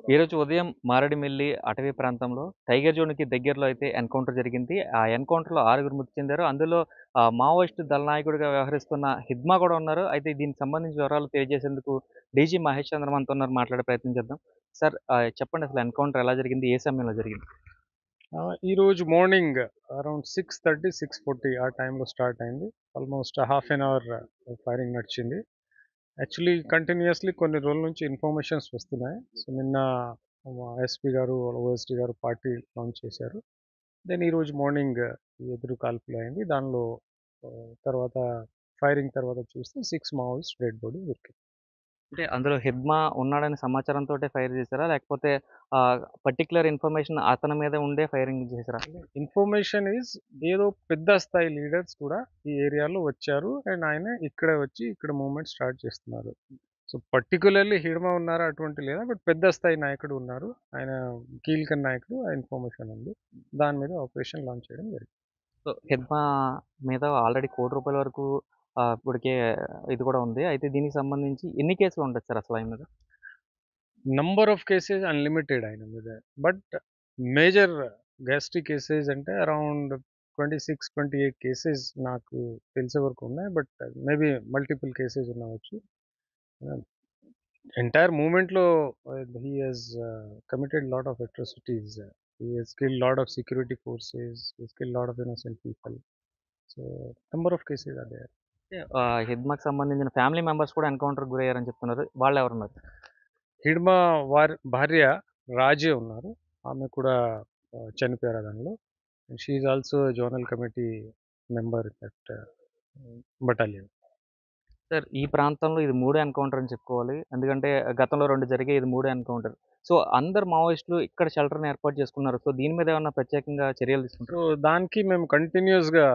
ఈరోజు ఉదయం మారేడుమిల్లి అటవీ ప్రాంతంలో టైగర్ జోన్‌కి దగ్గరలో అయితే ఎన్‌కౌంటర్ జరిగింది. ఆ ఎన్‌కౌంటర్‌లో 6గురు మృతి చెందారు. అందులో మావోయిస్టు దళనాయకుడిగా వ్యవహరిస్తున్న హిడ్మా కూడా ఉన్నారు. అయితే దీనికి సంబంధించిన వివరాలు తెలియజేసేందుకు డీజీ మహేష్ చంద్ర మనతో ఉన్నారు. మాట్లాడే ప్రయత్నం చేద్దాం. సార్ చెప్పండి అసలు ఎన్‌కౌంటర్ ఎలా జరిగింది? ఏ సమయంలో జరిగింది? ఈరోజు మార్నింగ్ అరౌండ్ 6:30, 6:40 ఆ టైంలో స్టార్ట్ అయింది. Almost half an hour firing నడిచింది. యాక్చువల్లీ కంటిన్యూయస్‌లీ కొన్ని రోజుల నుంచి ఇన్ఫర్మేషన్స్ వస్తున్నాయి. సో, నిన్న మా ఎస్పీ గారు, ఓఎస్డీ గారు పార్టీ లాంచ్ చేశారు. దెన్ ఈరోజు మార్నింగ్ ఎదురు కాల్పులు అయింది. దానిలో తర్వాత ఫైరింగ్ తర్వాత చూస్తే 6 మావోయిస్ట్ డెడ్ బాడీ దొరికింది. అంటే అందులో హిడ్మా ఉన్నాడనే సమాచారంతోటే ఫైర్ చేసారా? లేకపోతే పర్టిక్యులర్ ఇన్ఫర్మేషన్ అతని మీద ఉండే ఫైరింగ్ చేసారా? ఇన్ఫర్మేషన్ ఈజ్ ఏదో పెద్ద స్థాయి లీడర్స్ కూడా ఈ ఏరియాలో వచ్చారు. అండ్ ఆయన ఇక్కడే వచ్చి ఇక్కడ మూవ్‌మెంట్ స్టార్ట్ చేస్తున్నారు. సో, పర్టిక్యులర్‌లీ హిడ్మా ఉన్నారా అటువంటి లేదా. బట్ పెద్ద స్థాయి నాయకుడు ఉన్నారు. ఆయన కీలక నాయకుడు ఆ ఇన్ఫర్మేషన్ ఉంది. దాని మీద ఆపరేషన్ లాంచ్ చేయడం జరిగింది. సో, హిడ్మా మీద ఆల్రెడీ ₹1,00,00,000 వరకు ఇప్పటికే ఇది కూడా ఉంది. అయితే దీనికి సంబంధించి ఎన్ని కేసులు ఉండొచ్చు సార్ అసలు ఆయన మీద? నంబర్ ఆఫ్ కేసెస్ అన్‌లిమిటెడ్ ఆయన మీద. బట్ మేజర్ గ్యాస్ట్రీ కేసెస్ అంటే అరౌండ్ 26, 28 కేసెస్ నాకు తెలిసే వరకు ఉన్నాయి. బట్ మేబీ మల్టిపుల్ కేసెస్ ఉండవచ్చు. ఎంటైర్ మూవ్‌మెంట్‌లో he has committed lot of atrocities. He has killed lot of security forces. He has killed lot of innocent people. So, number of cases are there. అంటే హిడ్మాకి సంబంధించిన family members కూడా ఎన్‌కౌంటర్‌కి గురయ్యారని చెప్తున్నారు. వాళ్ళెవరున్నారు? హిడ్మా వారి భార్య రాజే ఉన్నారు. ఆమె కూడా చనిపోయారు దానిలో. She is also zonal committee member that battalion. Sir ఈ ప్రాంతంలో ఇది మూడో ఎన్‌కౌంటర్ అని చెప్పుకోవాలి. ఎందుకంటే గతంలో 2 జరిగాయి. ఇది మూడో ఎన్‌కౌంటర్. సో, అందరు మావోయిస్టులు ఇక్కడ షెల్టర్‌ని ఏర్పాటు చేసుకున్నారు. సో, దీని మీద ఏమన్నా ప్రత్యేకంగా చర్యలు సో, తీసుకుంటారా? దానికి మేము కంటిన్యూయస్‌గా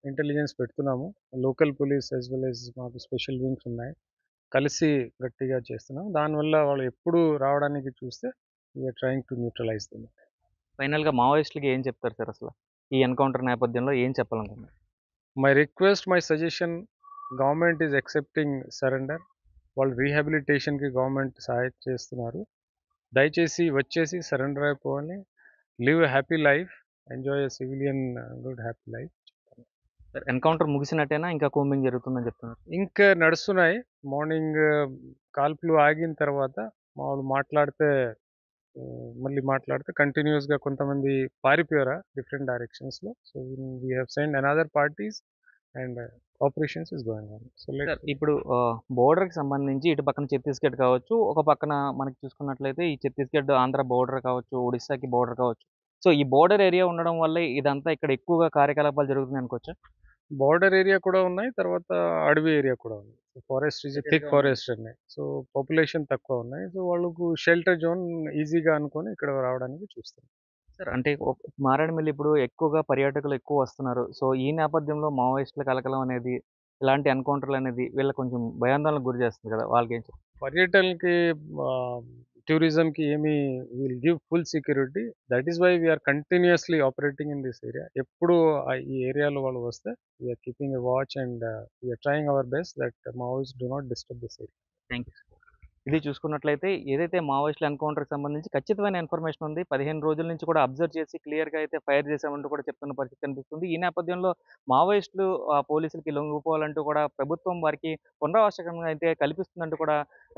ఇంటెలిజెన్స్ పెడుతున్నాము. Local police as well as మాకు స్పెషల్ వింగ్స్ ఉన్నాయి. కలిసి గట్టిగా చేస్తున్నాం. దానివల్ల వాళ్ళు ఎప్పుడు రావడానికి చూస్తే we are trying to neutralize them. ఫైనల్‌గా మావోయిస్టులకి ఏం చెప్తారు సార్ అసల? ఈ ఎన్‌కౌంటర్ నేపథ్యంలో ఏం చెప్పాలనుకుంటున్నారు? My request, my suggestion, government is accepting surrender. వాళ్ళు రీహాబిలిటేషన్‌కి గవర్నమెంట్ సహాయం చేస్తున్నారు. దయచేసి వచ్చేసి సరెండర్ అయిపోవాలి. Live a happy life. Enjoy a civilian good happy life. Sir encounter ముగిసినట్టేనా? ఇంకా కూంబింగ్ జరుగుతుందని చెప్తున్నారు. ఇంకా నడుస్తున్నాయి. మార్నింగ్ కాల్పులు ఆగిన తర్వాత మామూలు మాట్లాడితే మళ్ళీ మాట్లాడితే కంటిన్యూయస్‌గా కొంతమంది పారిపోయారు డిఫరెంట్ డైరెక్షన్స్‌లో. So, we have send another parties and operations is going on. So, sir ఇప్పుడు బోర్డర్‌కి సంబంధించి ఇటు పక్కన ఛత్తీస్‌గఢ్ కావచ్చు, ఒక పక్కన మనకి చూసుకున్నట్లయితే ఈ ఛత్తీస్‌గఢ్, ఆంధ్ర బోర్డర్ కావచ్చు, ఒడిస్సాకి బోర్డర్ కావచ్చు. సో, ఈ బోర్డర్ ఏరియా ఉండడం వల్లే ఇదంతా ఇక్కడ ఎక్కువగా కార్యకలాపాలు జరుగుతున్నాయి అనుకోవచ్చా? బోర్డర్ ఏరియా కూడా ఉన్నాయి. తర్వాత అడవి ఏరియా కూడా ఉంది. ఫారెస్ట్ ఈజ్ థిక్ ఫారెస్ట్ ఉన్నాయి. సో, పాపులేషన్ తక్కువ ఉన్నాయి. సో, వాళ్ళకు షెల్టర్ జోన్ ఈజీగా అనుకోని ఇక్కడ రావడానికి చూస్తారు. సార్ అంటే మారేడుమిల్లి ఇప్పుడు ఎక్కువగా పర్యాటకులు ఎక్కువ వస్తున్నారు. సో, ఈ నేపథ్యంలో మావోయిస్టుల కలకలం అనేది, ఇలాంటి ఎన్‌కౌంటర్‌లనేది వీళ్ళకి కొంచెం భయాందోళనకు గురి చేస్తుంది కదా! వాళ్ళకేం చెప్తారు? పర్యటనకి ఆహ్, టూరిజంకి ఏమి will give full security. That is why we are continuously operating in this area. ఎప్పుడు ఈ ఏరియాలో వాళ్ళు వస్తే we are keeping a watch and we are trying our best that Maoist do not disturb this area. Thank you. ఇది చూసుకున్నట్లయితే ఏదైతే మావోయిస్టుల ఎన్‌కౌంటర్‌కి సంబంధించి ఖచ్చితమైన ఇన్ఫర్మేషన్ ఉంది. 15 రోజుల నుంచి కూడా అబ్జర్వ్ చేసి క్లియర్‌గా అయితే ఫైర్ చేశామంటూ కూడా చెప్తున్న పరిస్థితి కనిపిస్తుంది. ఈ నేపథ్యంలో మావోయిస్టులు పోలీసులకి లొంగిపోవాలంటూ కూడా ప్రభుత్వం వారికి పునరావాసకంగా అయితే కల్పిస్తుందంటూ కూడా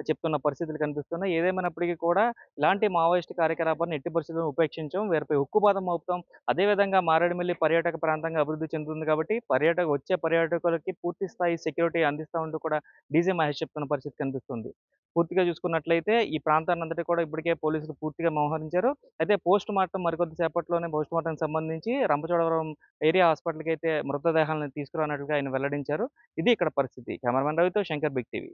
చెప్తున్న పరిస్థితులు కనిపిస్తున్నాయి. ఏదేమైనప్పటికీ కూడా ఇలాంటి మావోయిస్టు కార్యకలాపాలను ఎట్టి పరిస్థితుల్లో ఉపేక్షించం. వీరిపై ఉక్కుపాదం మోపుతాం. అదేవిధంగా మారేడుమిల్లి పర్యాటక ప్రాంతంగా అభివృద్ధి చెందుతుంది కాబట్టి వచ్చే పర్యాటకులకి పూర్తి స్థాయి సెక్యూరిటీ అందిస్తామంటూ కూడా డీజీ మహేష్ చెప్తున్న పరిస్థితి కనిపిస్తుంది. పూర్తిగా చూసుకున్నట్లయితే ఈ ప్రాంతాన్నంతటి కూడా ఇప్పటికే పోలీసులు పూర్తిగా మోహరించారు. అయితే పోస్ట్ మార్టం మరికొద్ది సేపట్లోనే పోస్ట్ మార్టంకి సంబంధించి రంపచోడవరం ఏరియా హాస్పిటల్‌కైతే మృతదేహాలను తీసుకురానున్నట్లుగా ఆయన వెల్లడించారు. ఇది ఇక్కడ పరిస్థితి. కెమెరామెన్ రవితో శంకర్ బిగ్ టీవీ.